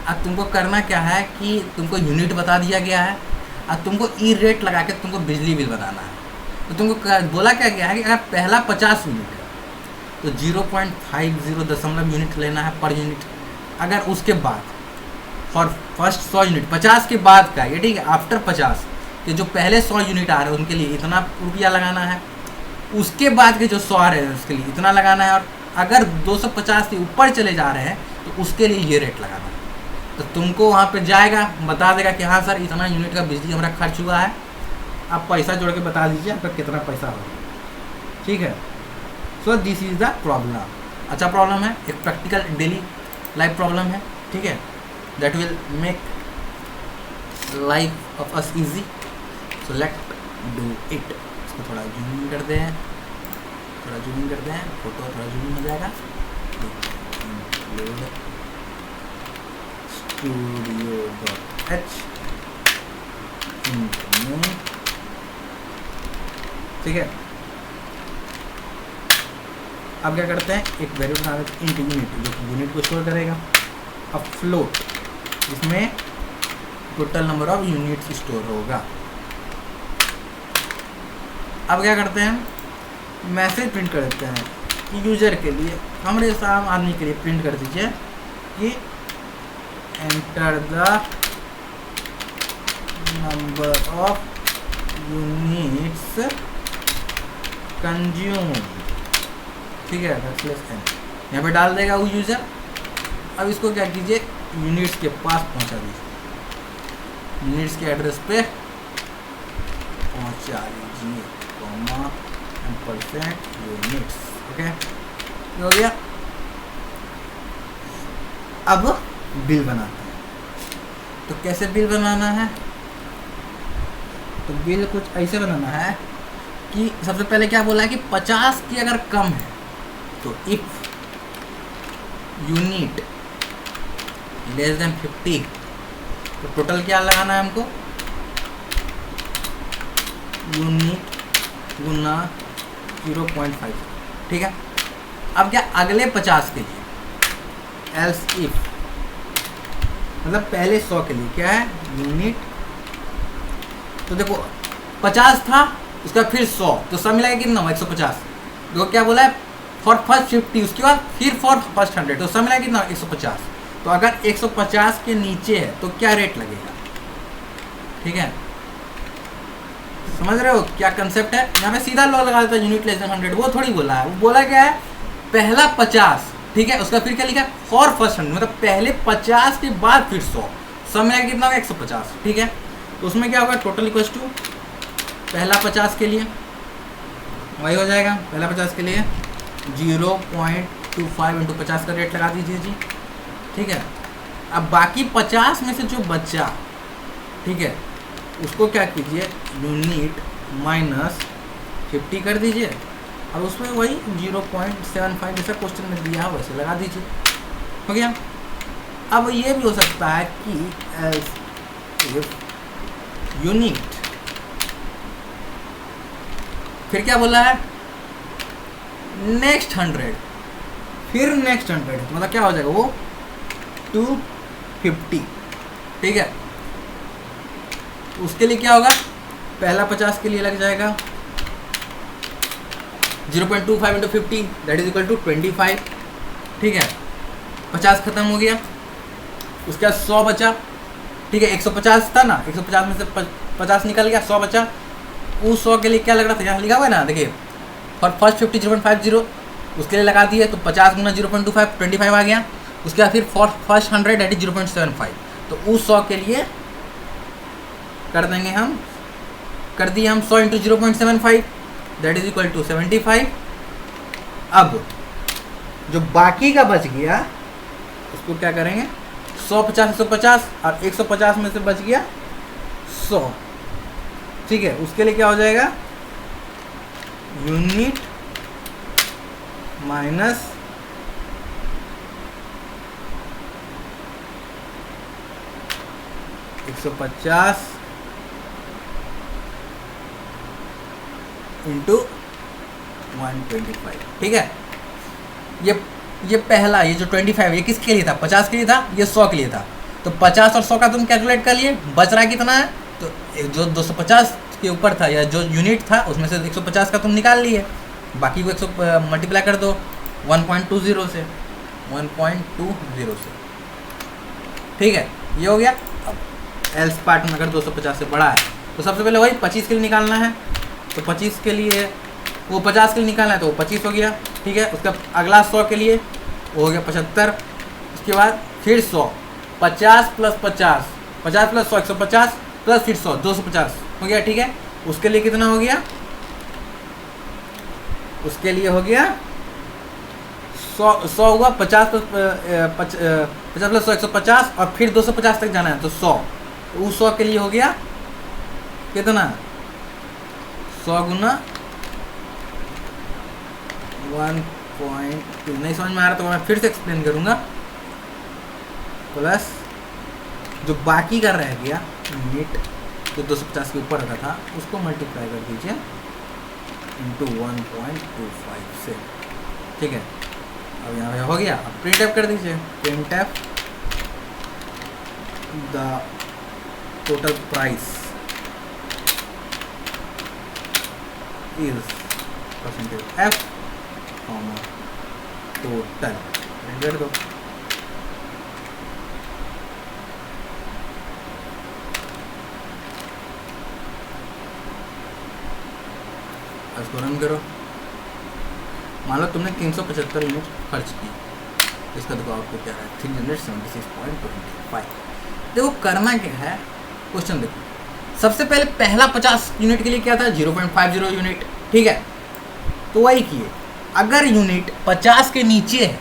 अब तुमको करना क्या है कि तुमको यूनिट बता दिया गया है, अब तुमको ई रेट लगा के तुमको बिजली बिल बताना है। तो तुमको बोला क्या गया है कि अगर पहला 50 यूनिट है तो 0.50 दशमलव यूनिट लेना है पर यूनिट। अगर उसके बाद फॉर फर्स्ट 100 यूनिट 50 के बाद का ये, ठीक है, आफ्टर 50 के जो पहले 100 यूनिट आ रहे हैं उनके लिए इतना रुपया लगाना है, उसके बाद के जो 100 आ रहे हैं उसके लिए इतना लगाना है, और अगर 250 के ऊपर चले जा रहे हैं तो उसके लिए ये रेट लगाना है। तो तुमको वहाँ पे जाएगा, बता देगा कि हाँ सर इतना यूनिट का बिजली हमारा खर्च हुआ है, आप पैसा जोड़ के बता दीजिए आपका कितना पैसा होगा, ठीक है। So this is the problem. अच्छा प्रॉब्लम है, एक प्रैक्टिकल डेली लाइफ प्रॉब्लम है, ठीक है, that will make life of us easy. So let do it. इसको थोड़ा जूम कर दें, थोड़ा जूम कर दें, फोटो थोड़ा जूम हो जाएगा। studio.h ठीक है। अब क्या करते हैं, एक वेरिएबल बना देते हैं इंट यूनिट, जो यूनिट को स्टोर करेगा। अब फ्लोट, जिसमें total number of units store होगा। अब क्या करते हैं, मैसेज प्रिंट कर देते हैं कि यूजर के लिए, हमारे आम आदमी के लिए प्रिंट कर दीजिए कि enter the number of units consume, ठीक है, यहाँ पे डाल देगा वो यूजर। अब इसको क्या कीजिए, यूनिट्स के पास पहुंचा दीजिए, यूनिट्स के एड्रेस पे पहुंचा दीजिए, कॉमा % यूनिट्स, ओके, हो गया। अब बिल बनाते हैं। तो कैसे बिल बनाना है, तो बिल कुछ ऐसे बनाना है कि सबसे पहले क्या बोला है कि 50 की अगर कम है तो इफ यूनिट लेस देन 50, तो टोटल क्या लगाना है हमको, यूनिट गुना 0.5, ठीक है। अब क्या अगले 50 के लिए एल्स इफ, मतलब पहले 100 के लिए क्या है, यूनिट, तो देखो 50 था उसका फिर 100, तो सब मिलाएगा कितना हुआ 150। देखो क्या बोला है, फॉर फर्स्ट 50, उसके बाद फिर फॉर फर्स्ट 100, तो सब मिलाएगा कितना 150। तो अगर 150 के नीचे है तो क्या रेट लगेगा, ठीक है, समझ रहे हो क्या कंसेप्ट है। यहाँ पे सीधा लॉ लगा देता है यूनिट लेस देन 100, वो थोड़ी बोला है, वो बोला क्या है पहला 50, ठीक है, उसका फिर क्या लिखा फॉर फर्स्ट 100, मतलब पहले 50 के बाद फिर 100, सब मिलाएगा कितना होगा 150, ठीक है। तो उसमें क्या होगा, टोटल इक्वल्स टू पहला 50 के लिए वही हो जाएगा, पहला 50 के लिए 0.25 इंटू 50 का रेट लगा दीजिए जी, ठीक है। अब बाकी 50 में से जो बचा, ठीक है, उसको क्या कीजिए, यूनिट माइनस 50 कर दीजिए और उसमें वही 0.75 जैसा क्वेश्चन में दिया है वैसे लगा दीजिए, हो गया। अब ये भी हो सकता है कि यूनिट, फिर क्या बोला है, नेक्स्ट 100, फिर नेक्स्ट 100, मतलब क्या हो जाएगा वो 250, ठीक है। उसके लिए क्या होगा, पहला 50 के लिए लग जाएगा 0.25 into 50 that is equal to 25, ठीक है। 50 खत्म हो गया, उसके बाद 100 बचा, ठीक है। 150 था ना, 150 में से 50 निकल गया, 100 बचा। उस 100 के लिए क्या लग रहा था, यहाँ लिखा हुआ है ना, देखिए फॉर फर्स्ट 50 0.50, उसके लिए लगा दिए तो 50 गुना 0.25 25 आ गया। उसके बाद फिर फॉर फर्स्ट 100 दैट इज 0.75, तो उस 100 के लिए कर देंगे हम, कर दिए हम 100 into 0.75 that is equal to 75। अब जो बाकी का बच गया उसको क्या करेंगे, 150 150 और 150 में से बच गया 100, ठीक है। उसके लिए क्या हो जाएगा, यूनिट माइनस 150 इंटू 125, ठीक है। ये पहला, ये जो 25 ये किसके लिए था, 50 के लिए था, ये 100 के लिए था। तो 50 और 100 का तुम कैलकुलेट कर लिए, बच रहा कितना है, तो जो 250 के ऊपर था या जो यूनिट था उसमें से 150 का तुम निकाल लिए, बाकी को 100 मल्टीप्लाई कर दो 1.20 से, 1.20 से, ठीक है। ये हो गया। अब एल्स पार्ट में अगर 250 से बड़ा है तो सबसे पहले वही 25 के लिए निकालना है, तो 25 के लिए वो 50 के लिए निकालना है तो वो 25 हो गया, ठीक है। उसका अगला 100 के लिए वो हो गया 75, उसके बाद फिर 100, 50 प्लस 50, 50 प्लस 100 150 प्लस फिर 100 250 हो गया, ठीक है। उसके लिए कितना हो गया, उसके लिए हो गया 100 हुआ, 50 प्लस 100 150 और फिर 250 तक जाना है तो 100, तो उस 100 के लिए हो गया कितना, 100 गुना 1.2, नहीं समझ में आ रहा तो मैं फिर से एक्सप्लेन करूंगा, प्लस जो बाकी का रह गया यूनिट जो 250 के ऊपर रखा था उसको मल्टीप्लाई कर दीजिए इंटू 1.25 से, ठीक है। अब यहाँ पे हो गया, अब प्रिंट एफ कर दीजिए, print F the total price is percentage F total, print दो। इसको रन करो, मान लो तुमने 375 यूनिट खर्च की, इसका देखो आउटपुट क्या है 376.25। देखो करना क्या है, क्वेश्चन देखो, सबसे पहले पहला 50 यूनिट के लिए क्या था 0.50 यूनिट, ठीक है। तो वही किए, अगर यूनिट 50 के नीचे है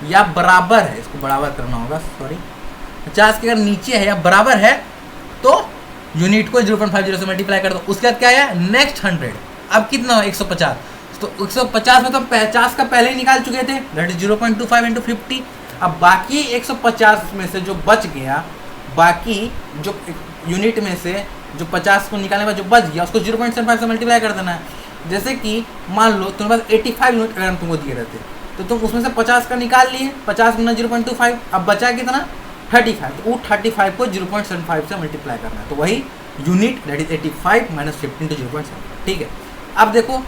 या बराबर है, इसको बराबर करना होगा, सॉरी 50 के अगर नीचे है या बराबर है तो यूनिट को 0.50 से मल्टीप्लाई कर दो। उसके बाद क्या है, नेक्स्ट 100, अब कितना हो 150, तो 150 में तो 50 का पहले ही निकाल चुके थे दैट इज 0.25 इंटू 50। अब बाकी 150 में से जो बच गया, बाकी जो यूनिट में से जो 50 को निकालने के बाद जो बच गया उसको 0.75 से मल्टीप्लाई कर देना है। जैसे कि मान लो तुम्हारे पास 85 यूनिट अगर हम तुमको दिए रहते तो तुम उसमें से 50 का निकाल लिए, 50 गुना 0.25, अब बचा कितना 35, तो वो 35 को 0.75 से मल्टीप्लाई करना है, तो वही unit that is 85 minus 15 to 0.75, ठीक है। अब देखो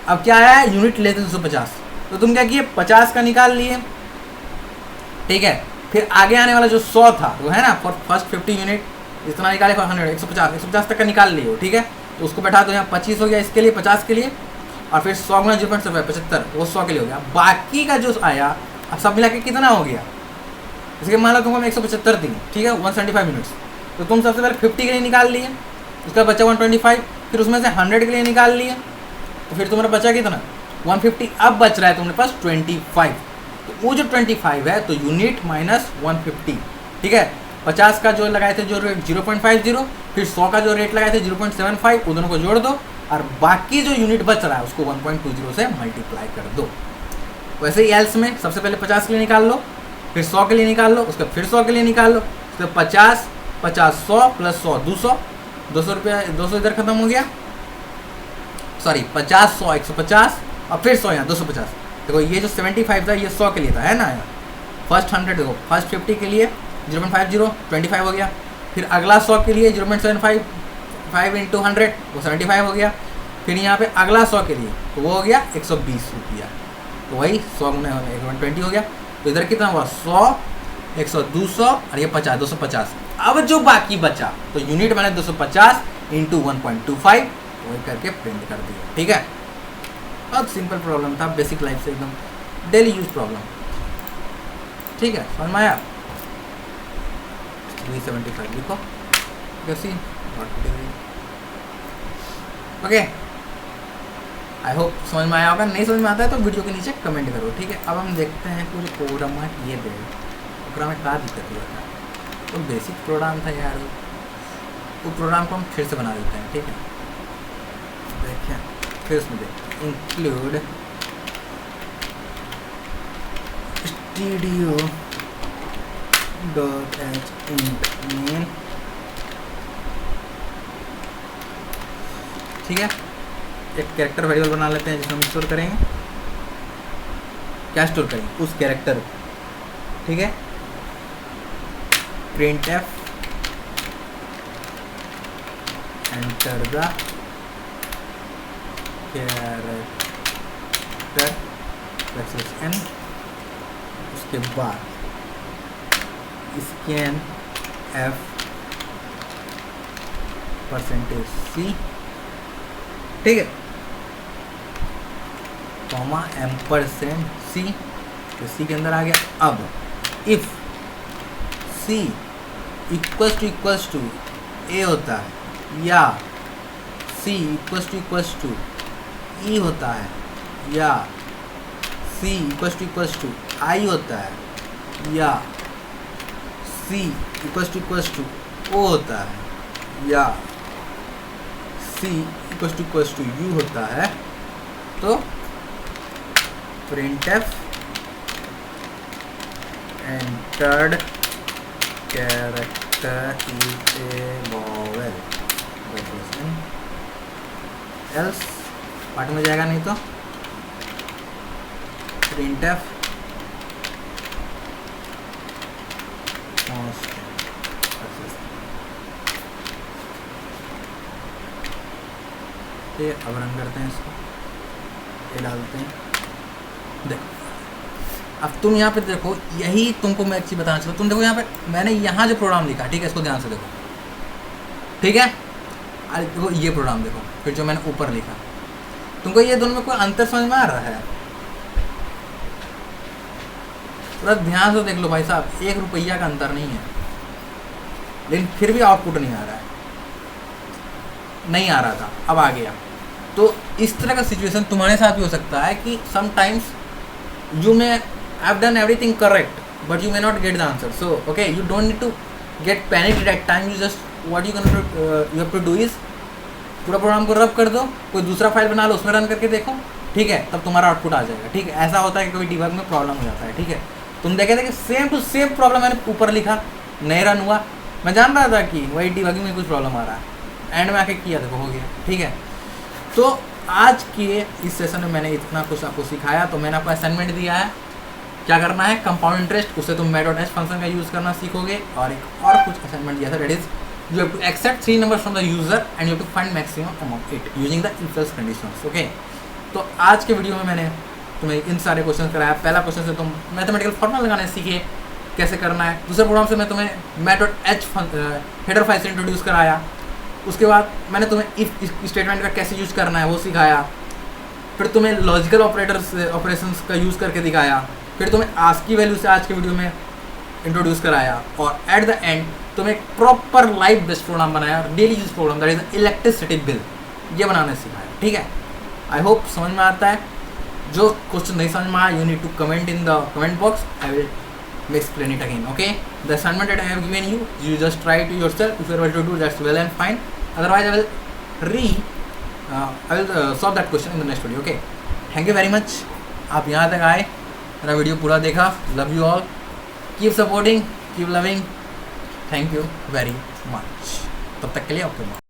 अब क्या आया है, यूनिट लेते 250, तो तुम क्या किए 50 का निकाल लिए, ठीक है। फिर आगे आने वाला जो 100 था वो है ना, फॉर फर्स्ट 50 यूनिट इतना निकाले, फॉर 100 150 तक का निकाल लिए, ठीक है। तो उसको बैठा दो यहाँ 25 हो गया इसके लिए, 50 के लिए, और फिर 100 गुना 0.75 वो 100 के लिए हो गया। बाकी का जो आया अब सब मिला के कितना हो गया, इसके मान लो तुमको 175 दी, ठीक है, 175 यूनिट्स, तो तुम सबसे पहले 50 के लिए निकाल लिए, उसका बचा 125, फिर उसमें से 100 के लिए निकाल लिए, तो फिर तुम्हारा बचा कितना 150। अब बच रहा है तुम्हारे पास 25, तो वो जो 25 है तो यूनिट माइनस 150, ठीक है। 50 का जो लगाए थे जो रेट 0.50, फिर 100 का जो रेट लगाए थे 0.75, वो दोनों को जोड़ दो और बाकी जो यूनिट बच रहा है उसको 1.20 से मल्टीप्लाई कर दो। वैसे ही एल्स में सबसे पहले 50 के लिए निकाल लो, फिर 100 के लिए निकाल लो, उसके फिर 100 के लिए निकाल लो, उसके 50 100 प्लस 100 200 रुपया, 200 इधर खत्म हो गया, सॉरी 50 100 150 और फिर 100 यहाँ 250। देखो ये जो 75 था ये 100 के लिए था, है ना यार। फर्स्ट 100 देखो, फर्स्ट 50 के लिए 0.50 25 हो गया, फिर अगला 100 के लिए 0.75 5 इंटू 100 वो 75 हो गया, फिर यहाँ पे अगला 100 के लिए तो वो हो गया 120 रुपया, तो वही 100 गुना 120 हो गया। तो इधर कितना हुआ 100 100 200 और ये 50 250। अब जो बाकी बचा तो यूनिट मैंने 250 इंटू 1.25 वही करके प्रिंट कर दिया, ठीक है। बहुत सिंपल प्रॉब्लम था, बेसिक लाइफ से एकदम डेली यूज प्रॉब्लम, ठीक है। समझ में आया। 375 लिखो कैसी, ओके। आई होप समझ में आया होगा, नहीं समझ में आता है तो वीडियो के नीचे कमेंट करो, ठीक है। अब हम देखते हैं कुछ प्रोग्राम ये दे प्रोग्राम में क्या दिक्कत हुआ था, तो बेसिक प्रोग्राम था यार, वो प्रोग्राम को हम फिर से बना देते हैं, ठीक है। देखिए फिर उसमें देखते include studio dot H int main, ठीक है। एक कैरेक्टर वेरिएबल बना लेते हैं जिसमें हम स्टोर करेंगे, क्या स्टोर करेंगे उस कैरेक्टर, ठीक है। Print F enter the character n, उसके बाद स्कैन f %c, ठीक है, कॉमा %c, तो c के अंदर आ गया। अब if c equals to a होता है या c इक्वल्स टू e होता है या c इक्वल्स टू i होता है या c इक्वल्स टू o होता है या c इक्वल्स टू u होता है, तो printf entered character is a vowel, else part में जाएगा नहीं तो printf ये अब रन करते हैं इसको, ये डालते हैं। देखो अब तुम यहाँ पे देखो, यही तुमको मैं एक चीज़ बताना चाहता हूँ। तुम देखो यहाँ पे मैंने यहाँ जो प्रोग्राम लिखा, ठीक है, इसको ध्यान से देखो, ठीक है। अरे देखो ये प्रोग्राम देखो, फिर जो मैंने ऊपर लिखा, तुमको ये दोनों में कोई अंतर समझ में आ रहा है? थोड़ा ध्यान से देख लो भाई साहब, 1 रुपया का अंतर नहीं है, लेकिन फिर भी आउटपुट नहीं आ रहा है, नहीं आ रहा था, अब आ गया। तो इस तरह का सिचुएशन तुम्हारे साथ भी हो सकता है कि sometimes you may have done everything correct but you may not get the answer, so okay you don't need to get panic at time, you just what you have to do is पूरा program को रब कर दो, कोई दूसरा file बना लो, उसमें run करके देखो, ठीक है, तब तुम्हारा आउटपुट आ जाएगा, ठीक है। ऐसा होता है कि कोई डिबग में प्रॉब्लम हो जाता है, ठीक है। तुम देखे थे कि सेम टू सेम प्रॉब्लम मैंने ऊपर लिखा, नहीं रन हुआ, मैं जान रहा था कि वही डिबगिंग में कुछ प्रॉब्लम आ रहा है, एंड में आके किया देखो हो गया, ठीक है। तो आज के इस सेशन में मैंने इतना कुछ आपको सिखाया, तो मैंने आपको असाइनमेंट दिया है, क्या करना है, कंपाउंड इंटरेस्ट, उससे तुम math.h फंक्शन का यूज़ करना सीखोगे, और एक और कुछ असाइनमेंट दिया था, that is you have to accept 3 numbers from the user and you have to find maximum amount it using the if else conditions, okay. तो आज के वीडियो में मैंने तुम्हें इन सारे क्वेश्चन कराया। पहला क्वेश्चन से तुम मैथमेटिकल फॉर्मूला लगाने सीखे कैसे करना है, दूसरे प्रोग्राम से मैं तुम्हें math.h हेडर फाइल से इंट्रोड्यूस कराया, उसके बाद मैंने तुम्हें इफ स्टेटमेंट का कैसे यूज़ करना है वो सिखाया, फिर तुम्हें लॉजिकल ऑपरेशंस का यूज़ करके दिखाया, फिर तुम्हें आस्की वैल्यू से आज के वीडियो में इंट्रोड्यूस कराया, और एट द एंड तुम्हें एक प्रॉपर लाइव बेस्ड प्रोग्राम बनाया, daily use program, that is electricity bill, ये बनाना सिखाया, ठीक है। आई होप समझ में आता है। जो क्वेश्चन नहीं समझ में आया, you need to comment in the comment box, I will explain it again. Okay, the assignment that I have given you, you just try to yourself. If you are able to do, that's well and fine. Otherwise, I will solve that question in the next video. Okay, thank you very much. आप यहाँ तक आए, मेरा video पूरा देखा, love you all. Keep supporting, keep loving. Thank you very much. तब तक के लिए ओके।